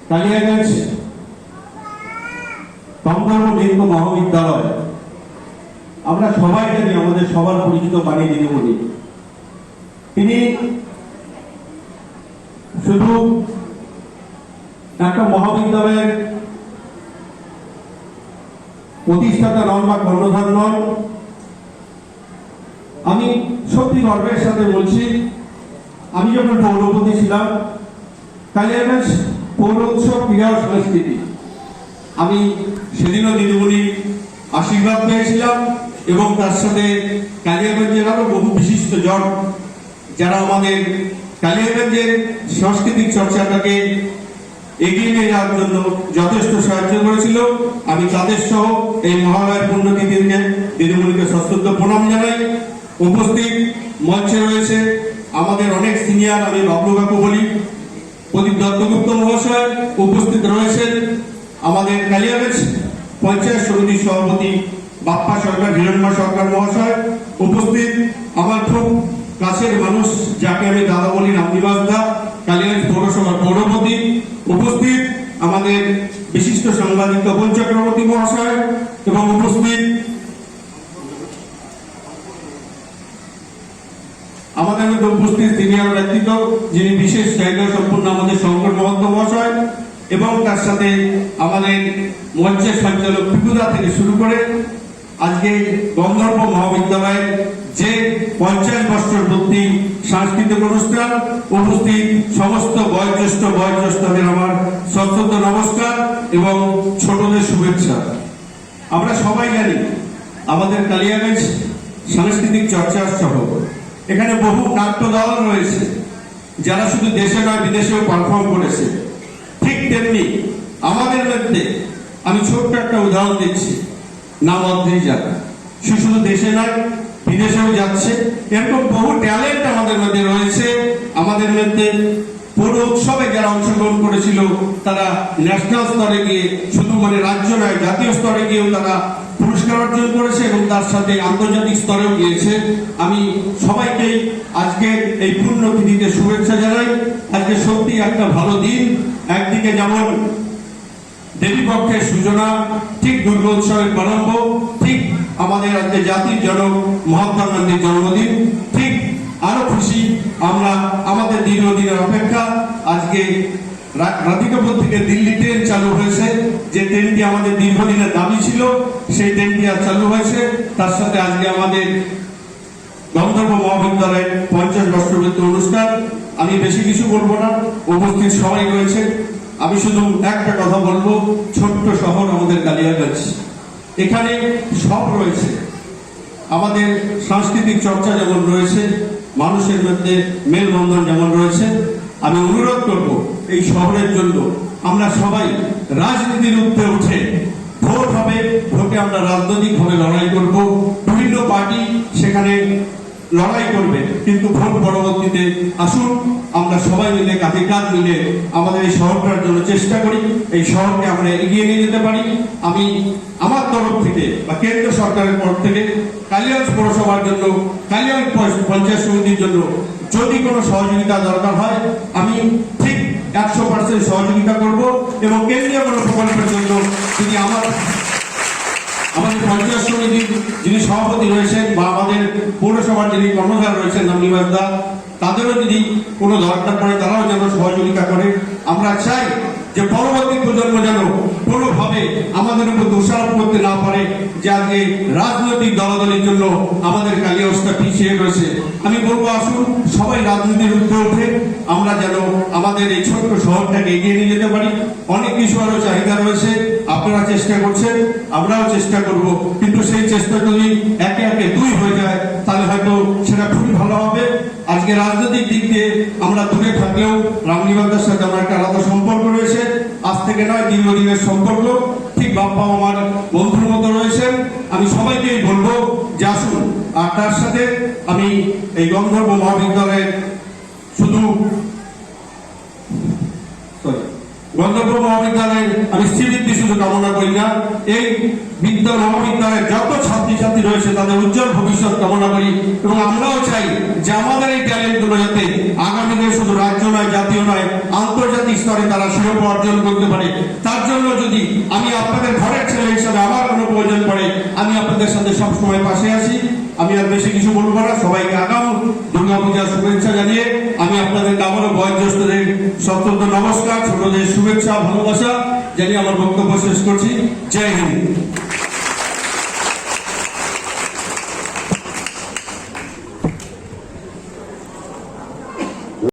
কালিয়াগঞ্জ গন্ধর্ব নৃত্য মহাবিদ্যালয়, আমরা সবাই জানি আমাদের সবার পরিচিত বাণী দিদিমণি। তিনি শুধু একটা মহাবিদ্যালয়ের প্রতিষ্ঠাতা নন বা কর্ণধার নন, আমি সত্যি গর্বের সাথে বলছি, আমি যখন পৌরপতি ছিলাম, কালিয়াগঞ্জ পৌর উৎসব ক্রীড়া ও সংস্কৃতি, আমি সেদিনও দিদিমণি আশীর্বাদ পেয়েছিলাম এবং তার সাথে কালিয়াগঞ্জের আরো বহু বিশিষ্ট জন যারা আমাদের কালিয়াগঞ্জের সাংস্কৃতিক চর্চাটাকে এগিয়ে নিয়ে যাওয়ার জন্য যথেষ্ট সাহায্য করেছিল। আমি তাদের সহ এই মহালয়ের পুণ্যতিথিকে দিদিমণিকে সশ্রদ্ধ প্রণাম জানাই। উপস্থিত মঞ্চে রয়েছে আমাদের অনেক সিনিয়র, আমি বাবলু কাকু বলি, প্রদীপ দত্তগুপ্ত মহাশয়। উপস্থিত রয়েছেন আমাদের কালিয়াগঞ্জ পঞ্চায়েত সমিতির সভাপতি বাপ্পা সরকার, হিরণমা সরকার মহাশয়। উপস্থিত আমার খুব কাছের মানুষ যাকে আমি দাদা বলি, রামনিবাস দা, কালিয়াগঞ্জ পৌরসভার পৌরপতি। উপস্থিত আমাদের বিশিষ্ট সাংবাদিক তপন চক্রবর্তী মহাশয় এবং উপস্থিত আমাদের মধ্যে উপস্থিত সিনিয়র ব্যক্তিত্ব যিনি বিশেষ জায়গা সম্পূর্ণ আমাদের শঙ্কর মহন্ত মহাশয় এবং তার সাথে আমাদের মঞ্চের সঞ্চালক পিপুদা থেকে শুরু করে আজকে গন্ধর্ব মহাবিদ্যালয়ের যে 50 বছর পূর্তি সাংস্কৃতিক অনুষ্ঠান, উপস্থিত সমস্ত বয়োজ্যেষ্ঠদের আমার সশ্রদ্ধ নমস্কার এবং ছোটদের শুভেচ্ছা। আমরা সবাই জানি আমাদের কালিয়াগঞ্জ সাংস্কৃতিক চর্চার শহর। এখানে বহু নাট্য দল রয়েছে যারা শুধু দেশে নয় বিদেশেও পারফর্ম করেছে। ঠিক তেমনি আমাদের মধ্যে আমি ছোট্ট একটা উদাহরণ দিচ্ছি, নাম অদ্রিজা। সে শুধু দেশে নয় বিদেশেও যাচ্ছে। এরকম বহু ট্যালেন্ট আমাদের মধ্যে রয়েছে। আমাদের মধ্যে পৌর উৎসবে যারা অংশগ্রহণ করেছিল তারা ন্যাশনাল স্তরে গিয়ে, শুধু রাজ্য নয় জাতীয় স্তরে গিয়েও তারা পুরস্কার অর্জন করেছে এবং তার সাথে আন্তর্জাতিক স্তরেও গিয়েছে। আমি সবাইকে আজকে এই পুণ্যতিথিতে শুভেচ্ছা জানাই। আজকে সত্যি একটা ভালো দিন। একদিকে যেমন দেবীপক্ষের সূচনা, ঠিক দুর্গোৎসবের প্রারম্ভ, ঠিক আমাদের আজকে জাতির জনক মহাত্মা গান্ধীর জন্মদিন, ঠিক আরো খুশি আমরা আমাদের দীর্ঘদিনের অপেক্ষা। আজকে রাধিকাপুর থেকে দিল্লি ট্রেন চালু হয়েছে, যে ট্রেনটি আমাদের দীর্ঘদিনের দাবি ছিল, সেই ট্রেনটি আজ চালু হয়েছে। তার সাথে আজকে আমাদের গন্ধর্ব মহাবিদ্যালয়ের 50 বর্ষপূর্তি অনুষ্ঠান। আমি বেশি কিছু বলবো না, উপস্থিত সবাই রয়েছে। আমি শুধু একটা কথা বলবো, ছোট্ট শহর আমাদের কালিয়াগঞ্জ, এখানে সব রয়েছে। আমাদের সাংস্কৃতিক চর্চা যেমন রয়েছে, মানুষের মধ্যে মেলবন্ধন যেমন রয়েছে। আমি অনুরোধ করব এই শহরের জন্য আমরা সবাই রাজনীতির ঊর্ধ্বে উঠে, ভোট হবে, ভোটে আমরা রাজনৈতিকভাবে লড়াই করব, বিভিন্ন পার্টি সেখানে লড়াই করবে, কিন্তু ভোট পরবর্তীতে আসুন আমরা সবাই মিলে কাঁধে কাঁধ মিলে আমাদের এই শহরটার জন্য চেষ্টা করি, এই শহরকে আমরা এগিয়ে নিয়ে যেতে পারি। আমি আমার তরফ থেকে বা কেন্দ্র সরকারের তরফ থেকে কালিয়াগঞ্জ পৌরসভার জন্য, কালিয়াগঞ্জ পঞ্চায়েত সমিতির জন্য যদি কোনো সহযোগিতা দরকার হয়, আমি ঠিক 100% সহযোগিতা করব এবং কেন্দ্রীয় কোনো প্রকল্পের জন্য যদি আমাদের পঞ্চায়েত সমিতির যিনি সভাপতি রয়েছেন বা আমাদের পৌরসভার যিনি কর্মধার রয়েছেন রামনিবাস দা, তাদেরও যদি কোনো দরকার পড়ে তারাও যেন সহযোগিতা করে। আমরা চাই যে পরবর্তী প্রজন্ম যেন কোনোভাবে আমাদের উপর দোষারোপ করতে না পারে যে আজকে রাজনৈতিক দলাদলির জন্য আমাদের কালিয়াগঞ্জটা পিছিয়ে রয়েছে। আমি বলবো আসুন সবাই রাজনীতির ঊর্ধ্বে উঠে আমরা যেন আমাদের এই ছোট্ট শহরটাকে এগিয়ে নিয়ে যেতে পারি। অনেক কিছু আরো চাহিদা রয়েছে, আপনারা চেষ্টা করছেন, আমরাও চেষ্টা করব, কিন্তু সেই চেষ্টা যদি একে একে দুই হয়ে যায় তাহলে হয়তো সেটা খুবই ভালো হবে। আজকে রাজনৈতিক দিক দিয়ে আমরা দূরে থাকলেও রামনিবাসের সাথে আমার একটা আলাদা সম্পর্ক রয়েছে, আজ থেকে নয় দীর্ঘদিনের সম্পর্ক। ঠিক বাপ্পা আমার বন্ধুর মতো রয়েছেন। আমি সবাইকেই বলবো যে আসুন। আর তার সাথে আমি এই গন্ধর্ব মহাবিদ্যালয়ের শুধু গন্তব্য মহাবিদ্যালয়ের আমি শ্রীবৃদ্ধি শুধু কামনা করি না, এই মহাবিদ্যালয়ের যত ছাত্রছাত্রী রয়েছে তাদের উজ্জ্বল ভবিষ্যৎ কামনা করি এবং আমরাও চাই যে আমাদের এই ট্যালেন্ট গুলো যাতে আগামী দিনে শুধু রাজ্য নয়, জাতীয় নয়, আন্তর্জাতিক স্তরে তারা শিরোপা অর্জন করতে পারে। তার জন্য যদি আমি আপনাদের ঘরের ছেলে হিসাবে আমার কোনো প্রয়োজন পড়ে, আমি আপনাদের সাথে সবসময় পাশে আছি। আমি আর বেশি কিছু বলবো না। সবাইকে আগাম দুর্গাপূজার শুভেচ্ছা জানিয়ে আমি আপনাদের আবারও বয়োজ্যেষ্ঠদের সত্যন্ত নমস্কার, ছোটদের শুভেচ্ছা ভালোবাসা জানিয়ে আমার বক্তব্য শেষ করছি। জয় হিন্দ।